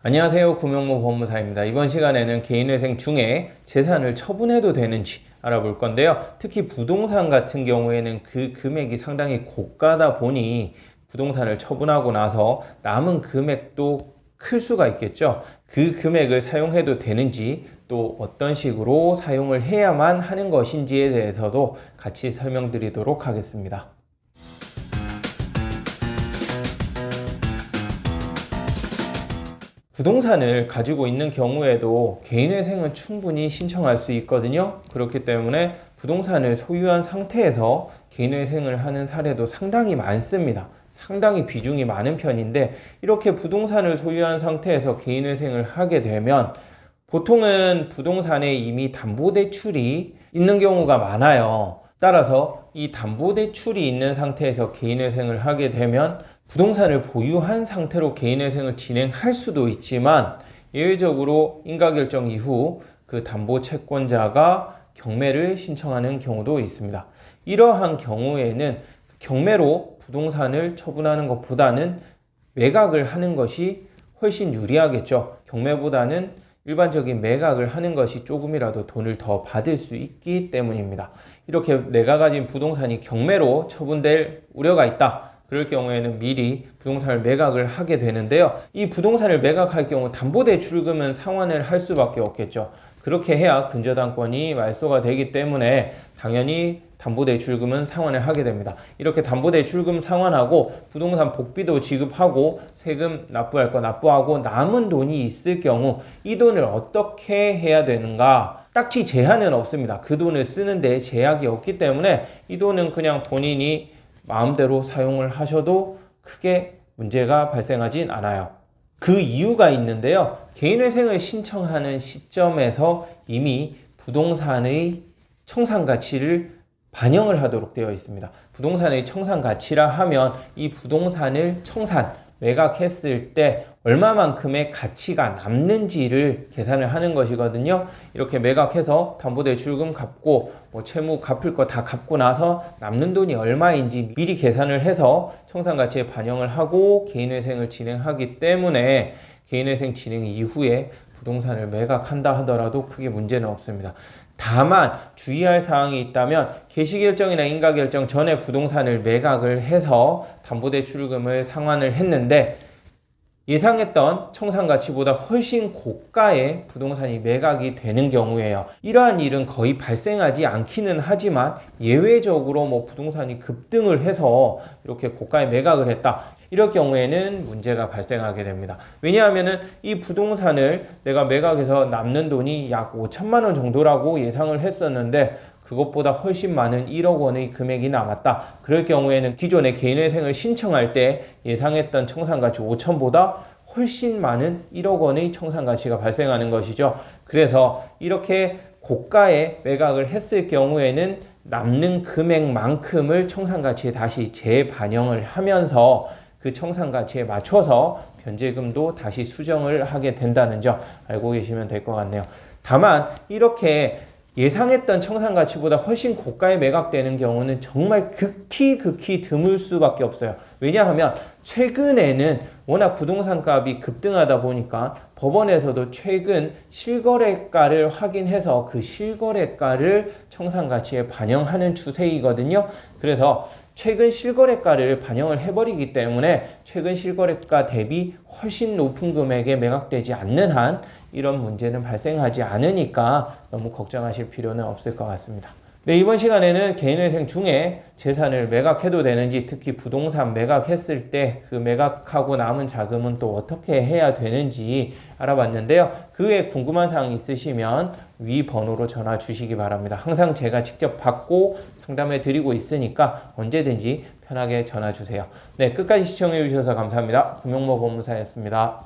안녕하세요. 구명모 법무사입니다. 이번 시간에는 개인회생 중에 재산을 처분해도 되는지 알아볼 건데요. 특히 부동산 같은 경우에는 그 금액이 상당히 고가다 보니 부동산을 처분하고 나서 남은 금액도 클 수가 있겠죠. 그 금액을 사용해도 되는지 또 어떤 식으로 사용을 해야만 하는 것인지에 대해서도 같이 설명드리도록 하겠습니다. 부동산을 가지고 있는 경우에도 개인회생은 충분히 신청할 수 있거든요. 그렇기 때문에 부동산을 소유한 상태에서 개인회생을 하는 사례도 상당히 많습니다. 상당히 비중이 많은 편인데, 이렇게 부동산을 소유한 상태에서 개인회생을 하게 되면 보통은 부동산에 이미 담보대출이 있는 경우가 많아요. 따라서 이 담보대출이 있는 상태에서 개인회생을 하게 되면 부동산을 보유한 상태로 개인회생을 진행할 수도 있지만, 예외적으로 인가결정 이후 그 담보채권자가 경매를 신청하는 경우도 있습니다. 이러한 경우에는 경매로 부동산을 처분하는 것보다는 매각을 하는 것이 훨씬 유리하겠죠. 경매보다는 일반적인 매각을 하는 것이 조금이라도 돈을 더 받을 수 있기 때문입니다. 이렇게 내가 가진 부동산이 경매로 처분될 우려가 있다. 그럴 경우에는 미리 부동산을 매각을 하게 되는데요. 이 부동산을 매각할 경우 담보대출금은 상환을 할 수밖에 없겠죠. 그렇게 해야 근저당권이 말소가 되기 때문에 당연히 담보대출금은 상환을 하게 됩니다. 이렇게 담보대출금 상환하고 부동산 복비도 지급하고 세금 납부할 거 납부하고 남은 돈이 있을 경우 이 돈을 어떻게 해야 되는가? 딱히 제한은 없습니다. 그 돈을 쓰는데 제약이 없기 때문에 이 돈은 그냥 본인이 마음대로 사용을 하셔도 크게 문제가 발생하진 않아요. 그 이유가 있는데요. 개인회생을 신청하는 시점에서 이미 부동산의 청산가치를 반영을 하도록 되어 있습니다. 부동산의 청산가치라 하면 이 부동산을 매각했을 때 얼마만큼의 가치가 남는지를 계산을 하는 것이거든요. 이렇게 매각해서 담보대출금 갚고 채무 갚을 거 다 갚고 나서 남는 돈이 얼마인지 미리 계산을 해서 청산가치에 반영을 하고 개인회생을 진행하기 때문에 개인회생 진행 이후에 부동산을 매각한다 하더라도 크게 문제는 없습니다. 다만 주의할 사항이 있다면 개시결정이나 인가결정 전에 부동산을 매각을 해서 담보대출금을 상환을 했는데 예상했던 청산가치보다 훨씬 고가의 부동산이 매각이 되는 경우에요. 이러한 일은 거의 발생하지 않기는 하지만 예외적으로 부동산이 급등을 해서 이렇게 고가에 매각을 했다. 이럴 경우에는 문제가 발생하게 됩니다. 왜냐하면 이 부동산을 내가 매각해서 남는 돈이 약 5천만 원 정도라고 예상을 했었는데 그것보다 훨씬 많은 1억 원의 금액이 남았다. 그럴 경우에는 기존에 개인회생을 신청할 때 예상했던 청산가치 5천보다 훨씬 많은 1억 원의 청산가치가 발생하는 것이죠. 그래서 이렇게 고가에 매각을 했을 경우에는 남는 금액만큼을 청산가치에 다시 재반영을 하면서 그 청산가치에 맞춰서 변제금도 다시 수정을 하게 된다는 점 알고 계시면 될 것 같네요. 다만 이렇게 예상했던 청산가치보다 훨씬 고가에 매각되는 경우는 정말 극히 드물 수밖에 없어요. 왜냐하면 최근에는 워낙 부동산 값이 급등하다 보니까 법원에서도 최근 실거래가를 확인해서 그 실거래가를 청산가치에 반영하는 추세이거든요. 그래서 최근 실거래가를 반영을 해버리기 때문에 최근 실거래가 대비 훨씬 높은 금액에 매각되지 않는 한 이런 문제는 발생하지 않으니까 너무 걱정하실 필요는 없을 것 같습니다. 네, 이번 시간에는 개인회생 중에 재산을 매각해도 되는지, 특히 부동산 매각했을 때 그 매각하고 남은 자금은 또 어떻게 해야 되는지 알아봤는데요. 그 외에 궁금한 사항이 있으시면 위 번호로 전화 주시기 바랍니다. 항상 제가 직접 받고 상담해 드리고 있으니까 언제든지 편하게 전화 주세요. 네, 끝까지 시청해 주셔서 감사합니다. 구명모 법무사였습니다.